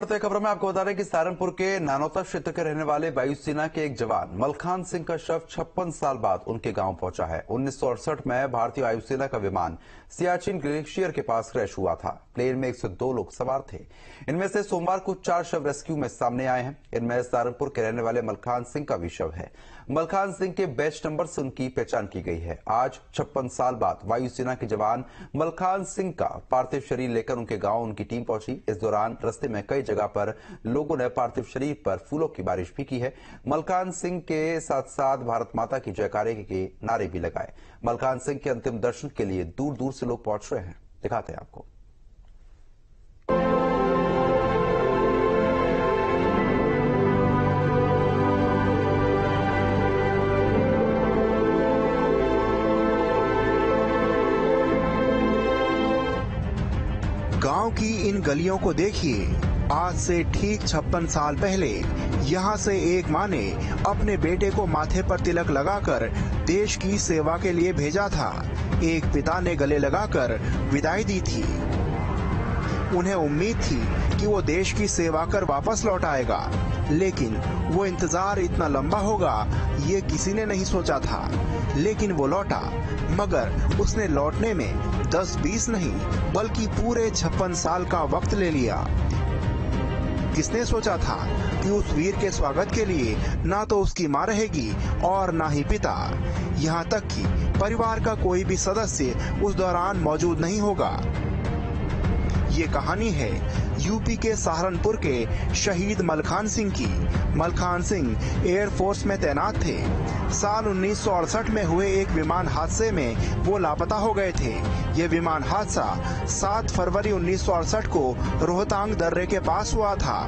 बढ़ते खबरों में आपको बता रहे कि सहारनपुर के नानौता क्षेत्र के रहने वाले वायुसेना के एक जवान मलखान सिंह का शव 56 साल बाद उनके गांव पहुंचा है। 1968 में भारतीय वायुसेना का विमान सियाचिन ग्लेशियर के पास क्रैश हुआ था। प्लेन में 102 लोग सवार थे। इनमें से सोमवार को 4 शव रेस्क्यू में सामने आए हैं। इनमें सहारनपुर के रहने वाले मलखान सिंह का भी शव है। मलखान सिंह के बैच नंबर से उनकी पहचान की गई है। आज 56 साल बाद वायुसेना के जवान मलखान सिंह का पार्थिव शरीर लेकर उनके गांव उनकी टीम पहुंची। इस दौरान रास्ते में कई जगह पर लोगों ने पार्थिव शरीर पर फूलों की बारिश भी की है। मलखान सिंह के साथ साथ भारत माता की जयकारे के नारे भी लगाए। मलखान सिंह के अंतिम दर्शन के लिए दूर दूर से लोग पहुंच रहे हैं। दिखाते हैं आपको। गांव की इन गलियों को देखिए। आज से ठीक 56 साल पहले यहाँ से एक माँ ने अपने बेटे को माथे पर तिलक लगाकर देश की सेवा के लिए भेजा था। एक पिता ने गले लगाकर विदाई दी थी। उन्हें उम्मीद थी कि वो देश की सेवा कर वापस लौट आएगा, लेकिन वो इंतजार इतना लंबा होगा ये किसी ने नहीं सोचा था। लेकिन वो लौटा, मगर उसने लौटने में 10-20 नहीं बल्कि पूरे 56 साल का वक्त ले लिया। किसने सोचा था कि उस वीर के स्वागत के लिए ना तो उसकी मां रहेगी और ना ही पिता, यहाँ तक कि परिवार का कोई भी सदस्य उस दौरान मौजूद नहीं होगा। ये कहानी है यूपी के सहारनपुर के शहीद मलखान सिंह की। मलखान सिंह एयरफोर्स में तैनात थे। साल 1968 में हुए एक विमान हादसे में वो लापता हो गए थे। ये विमान हादसा 7 फरवरी 1968 को रोहतांग दर्रे के पास हुआ था,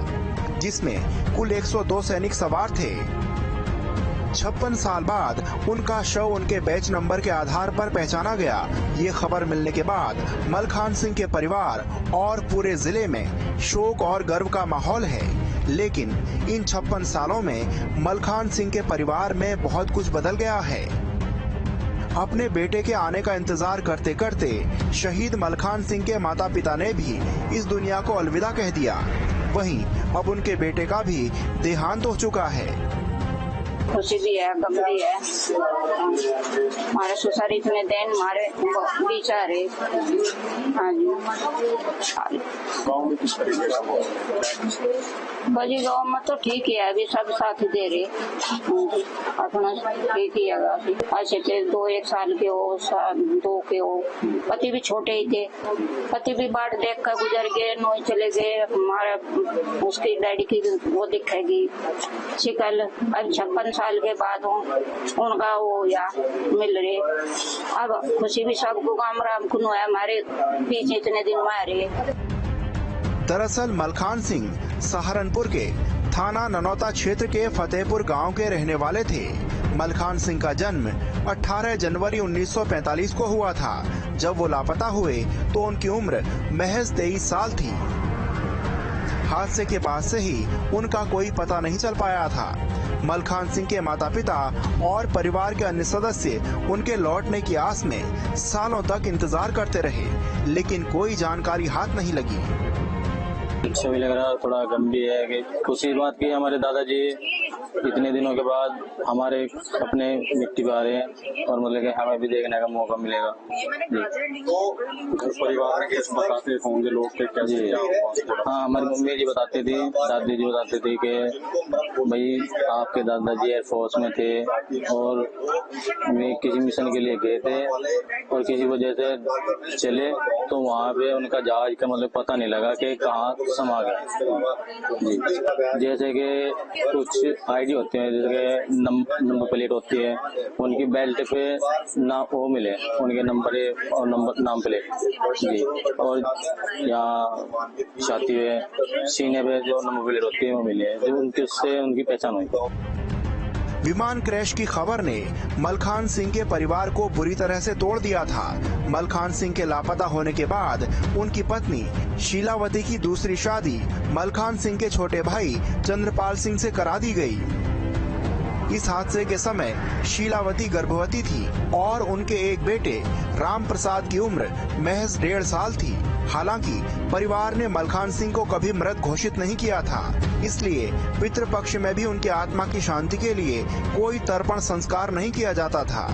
जिसमें कुल 102 सैनिक सवार थे। 56 साल बाद उनका शव उनके बैच नंबर के आधार पर पहचाना गया। ये खबर मिलने के बाद मलखान सिंह के परिवार और पूरे जिले में शोक और गर्व का माहौल है। लेकिन इन 56 सालों में मलखान सिंह के परिवार में बहुत कुछ बदल गया है। अपने बेटे के आने का इंतजार करते करते शहीद मलखान सिंह के माता पिता ने भी इस दुनिया को अलविदा कह दिया। वहीं अब उनके बेटे का भी देहांत हो चुका है। खुशी भी है, गम भी है। हमारे ससुर इतने दिन हमारे बीच आ रहे। हाँ जी। बाजी गाँव में तो ठीक ही है, अभी सब साथ दे रहे। अपना ठीक ही है। अच्छे थे, 2-1 साल के हो, 2 के हो। पति भी छोटे ही थे। पति भी बाट देख कर गुजर गए, नोई चले गए। हमारा उसकी डैडी की वो दिखेगी शिकल। अब 56 साल के बाद उनका वो या मिल रहे। अब खुशी भी सबको काम राम कुन है, हमारे पीछे इतने दिन में रहे। दरअसल मलखान सिंह सहारनपुर के थाना ननौता क्षेत्र के फतेहपुर गांव के रहने वाले थे। मलखान सिंह का जन्म 18 जनवरी 1945 को हुआ था। जब वो लापता हुए तो उनकी उम्र महज 23 साल थी। हादसे के बाद से ही उनका कोई पता नहीं चल पाया था। मलखान सिंह के माता पिता और परिवार के अन्य सदस्य उनके लौटने की आस में सालों तक इंतजार करते रहे, लेकिन कोई जानकारी हाथ नहीं लगी। अच्छा भी लग रहा, थोड़ा गम भी है कि खुशी बात की हमारे दादाजी इतने दिनों के बाद हमारे अपने मिट्टी पे आ रहे हैं और मतलब कि हमें भी देखने का मौका मिलेगा। तो परिवार के बताते होंगे लोग के क्या जी? हाँ, हमारी मम्मी जी बताती थी, दादी जी बताती थी कि भाई आपके दादाजी एयरफोर्स में थे और वे किसी मिशन के लिए गए थे और किसी वजह से चले तो वहाँ पे उनका जहाज का मतलब पता नहीं लगा कि कहाँ समा गया जी। जैसे कि कुछ आईडी होते हैं, जैसे नंबर प्लेट होती है, उनकी बेल्ट पे ना वो मिले उनके नंबर और नंबर नाम प्लेट जी। और यहाँ छाती पे सीने पे जो नंबर प्लेट होती है वो मिले, जो उनके उससे उनकी पहचान हुई। विमान क्रैश की खबर ने मलखान सिंह के परिवार को बुरी तरह से तोड़ दिया था। मलखान सिंह के लापता होने के बाद उनकी पत्नी शीलावती की दूसरी शादी मलखान सिंह के छोटे भाई चंद्रपाल सिंह से करा दी गई। इस हादसे के समय शीलावती गर्भवती थी और उनके एक बेटे राम प्रसाद की उम्र महज 1.5 साल थी। हालांकि परिवार ने मलखान सिंह को कभी मृत घोषित नहीं किया था, इसलिए पितृपक्ष में भी उनकी आत्मा की शांति के लिए कोई तर्पण संस्कार नहीं किया जाता था।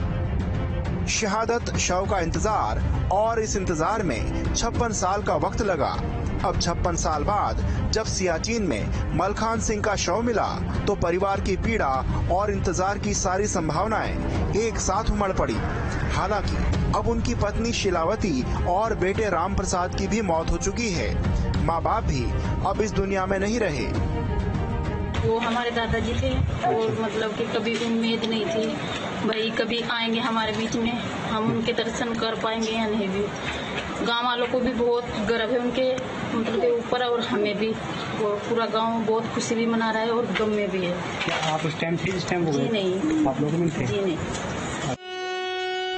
शहादत शव का इंतजार, और इस इंतजार में 56 साल का वक्त लगा। अब 56 साल बाद जब सियाचिन में मलखान सिंह का शव मिला तो परिवार की पीड़ा और इंतजार की सारी संभावनाएं एक साथ उमड़ पड़ी। हालांकि अब उनकी पत्नी शिलावती और बेटे राम प्रसाद की भी मौत हो चुकी है। माँ बाप भी अब इस दुनिया में नहीं रहे। वो हमारे दादाजी थे और मतलब कि कभी उम्मीद नहीं थी भाई कभी आएंगे हमारे बीच में, हम उनके दर्शन कर पाएंगे या नहीं भी। गांव वालों को भी बहुत गर्व है उनके मतलब के ऊपर और हमें भी। और पूरा गांव बहुत खुशी भी मना रहा है और गम में भी है। क्या आप उस टाइम थे? इस टाइम जी नहीं, आप लोग नहीं थे? जी नहीं।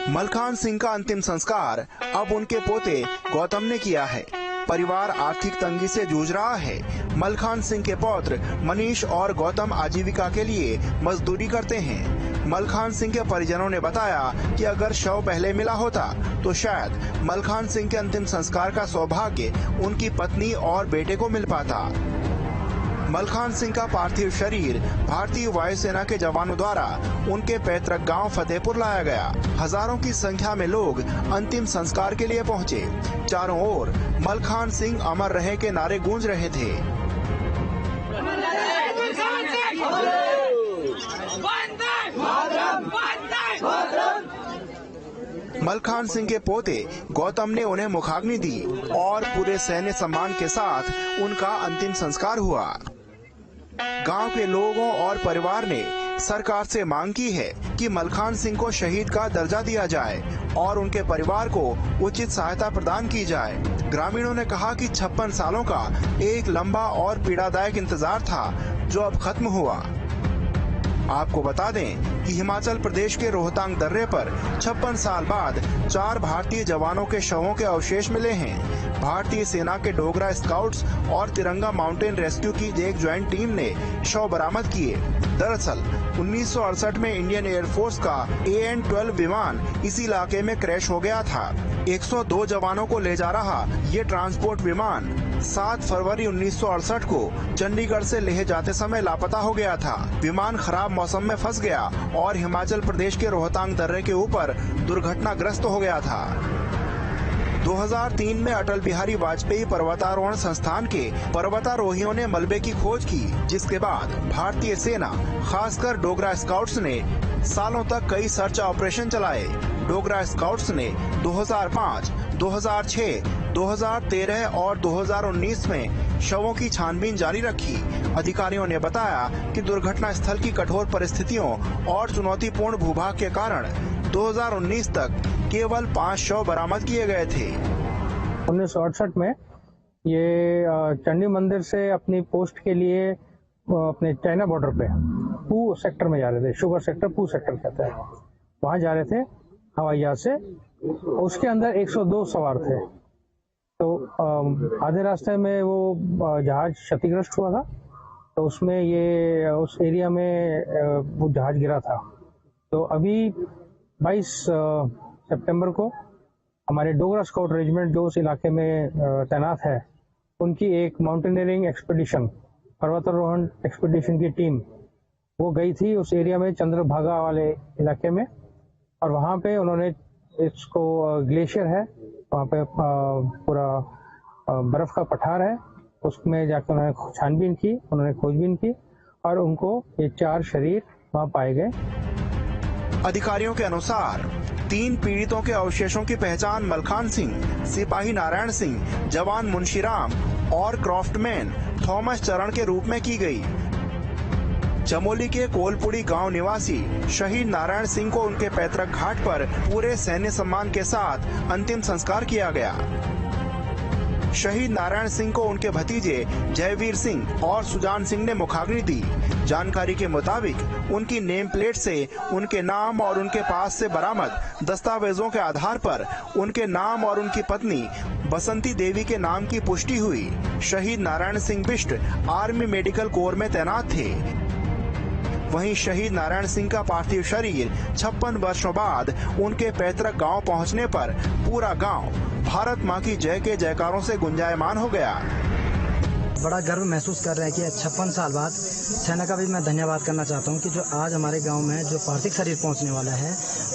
मलखान सिंह का अंतिम संस्कार अब उनके पोते गौतम ने किया है। परिवार आर्थिक तंगी से जूझ रहा है। मलखान सिंह के पौत्र मनीष और गौतम आजीविका के लिए मजदूरी करते हैं। मलखान सिंह के परिजनों ने बताया कि अगर शव पहले मिला होता तो शायद मलखान सिंह के अंतिम संस्कार का सौभाग्य उनकी पत्नी और बेटे को मिल पाता। मलखान सिंह का पार्थिव शरीर भारतीय वायुसेना के जवानों द्वारा उनके पैतृक गांव फतेहपुर लाया गया। हजारों की संख्या में लोग अंतिम संस्कार के लिए पहुंचे। चारों ओर मलखान सिंह अमर रहे के नारे गूंज रहे थे। मलखान सिंह के पोते गौतम ने उन्हें मुखाग्नि दी और पूरे सैन्य सम्मान के साथ उनका अंतिम संस्कार हुआ। गांव के लोगों और परिवार ने सरकार से मांग की है कि मलखान सिंह को शहीद का दर्जा दिया जाए और उनके परिवार को उचित सहायता प्रदान की जाए। ग्रामीणों ने कहा कि 56 सालों का एक लंबा और पीड़ादायक इंतजार था जो अब खत्म हुआ। आपको बता दें कि हिमाचल प्रदेश के रोहतांग दर्रे पर 56 साल बाद 4 भारतीय जवानों के शवों के अवशेष मिले हैं। भारतीय सेना के डोगरा स्काउट्स और तिरंगा माउंटेन रेस्क्यू की एक ज्वाइंट टीम ने शव बरामद किए। दरअसल 1968 में इंडियन एयरफोर्स का AN-12 विमान इसी इलाके में क्रैश हो गया था। 102 जवानों को ले जा रहा ये ट्रांसपोर्ट विमान 7 फरवरी 1968 को चंडीगढ़ से लेह जाते समय लापता हो गया था। विमान खराब मौसम में फंस गया और हिमाचल प्रदेश के रोहतांग दर्रे के ऊपर दुर्घटनाग्रस्त हो गया था। 2003 में अटल बिहारी वाजपेयी पर्वतारोहण संस्थान के पर्वतारोहियों ने मलबे की खोज की, जिसके बाद भारतीय सेना खासकर डोगरा स्काउट्स ने सालों तक कई सर्च ऑपरेशन चलाए। डोगरा स्काउट्स ने 2005, 2006, 2013 और 2019 में शवों की छानबीन जारी रखी। अधिकारियों ने बताया कि दुर्घटना स्थल की कठोर परिस्थितियों और चुनौतीपूर्ण भूभाग के कारण 2019 तक केवल 5 शव बरामद किए गए थे। 1968 में ये चंडी मंदिर से अपनी पोस्ट के लिए अपने चाइना बॉर्डर पे पू सेक्टर में जा रहे थे। शुगर सेक्टर पू सेक्टर कहते हैं, वहाँ जा रहे थे हवाई जहाज से। उसके अंदर 102 सवार थे। तो आधे रास्ते में वो जहाज क्षतिग्रस्त हुआ था, तो उसमें ये उस एरिया में वो जहाज गिरा था। तो अभी 22 सितंबर को हमारे डोगरा स्काउट रेजिमेंट जो उस इलाके में तैनात है, उनकी एक माउंटेनियरिंग एक्सपीडिशन, पर्वतारोहण एक्सपीडिशन की टीम वो गई थी उस एरिया में, चंद्रभागा वाले इलाके में। और वहाँ पे उन्होंने इसको ग्लेशियर है, वहाँ पे पूरा बर्फ का पठार है, उसमें जाकर उन्होंने छानबीन की, उन्होंने खोजबीन की और उनको ये 4 शरीर वहाँ पाए गए। अधिकारियों के अनुसार 3 पीड़ितों के अवशेषों की पहचान मलखान सिंह, सिपाही नारायण सिंह, जवान मुंशीराम और क्रॉफ्टमैन थॉमस चरण के रूप में की गई। चमोली के कोलपुड़ी गांव निवासी शहीद नारायण सिंह को उनके पैतृक घाट पर पूरे सैन्य सम्मान के साथ अंतिम संस्कार किया गया। शहीद नारायण सिंह को उनके भतीजे जयवीर सिंह और सुजान सिंह ने मुखाग्नि दी। जानकारी के मुताबिक उनकी नेम प्लेट से उनके नाम और उनके पास से बरामद दस्तावेजों के आधार पर उनके नाम और उनकी पत्नी बसंती देवी के नाम की पुष्टि हुई। शहीद Narayan Singh Bisht army medical corps में तैनात थे। वहीं शहीद नारायण सिंह का पार्थिव शरीर 56 वर्षों बाद उनके पैतृक गांव पहुंचने पर पूरा गांव भारत माँ की जय के जयकारों से गुंजायमान हो गया। बड़ा गर्व महसूस कर रहे हैं कि 56 साल बाद सेना का भी मैं धन्यवाद करना चाहता हूं कि जो आज हमारे गांव में जो पार्थिव शरीर पहुंचने वाला है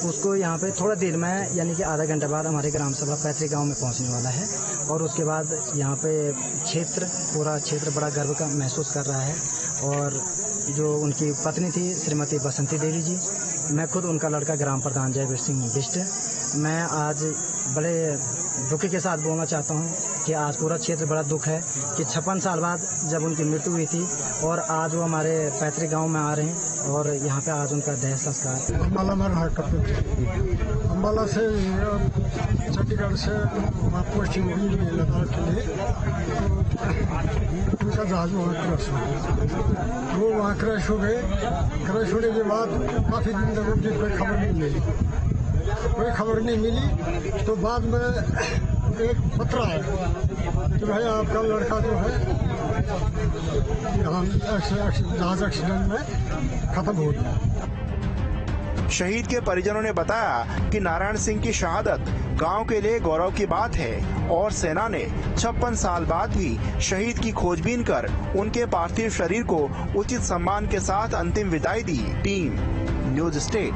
उसको यहां पे थोड़ा देर में यानी कि आधा घंटे बाद हमारे ग्राम सभा पैतृक गांव में पहुंचने वाला है और उसके बाद यहां पे पूरा क्षेत्र बड़ा गर्व का महसूस कर रहा है। और जो उनकी पत्नी थी श्रीमती बसंती देवी जी, मैं खुद उनका लड़का ग्राम प्रधान जयवीर सिंह बिष्ट, मैं आज बड़े दुख के साथ बोलना चाहता हूं कि आज पूरा क्षेत्र बड़ा दुख है कि 56 साल बाद जब उनकी मृत्यु हुई थी और आज वो हमारे पैतृक गांव में आ रहे हैं और यहाँ पे आज उनका देह संस्कार। अम्बाला से चंडीगढ़ से पोस्टिंग हुई लद्दाख के लिए, उनका जहाज वहाँ क्रैश हो गया। वो वहाँ क्रैश हो गए। क्रैश होने के बाद काफ़ी दिन तक उनकी कोई खबर नहीं मिली। तो बाद में एक पत्र आया कि भाई आपका लड़का जो है यहाँ जहाज एक्सीडेंट में खत्म हो गया। शहीद के परिजनों ने बताया कि नारायण सिंह की शहादत गांव के लिए गौरव की बात है और सेना ने 56 साल बाद भी शहीद की खोजबीन कर उनके पार्थिव शरीर को उचित सम्मान के साथ अंतिम विदाई दी। Team news state.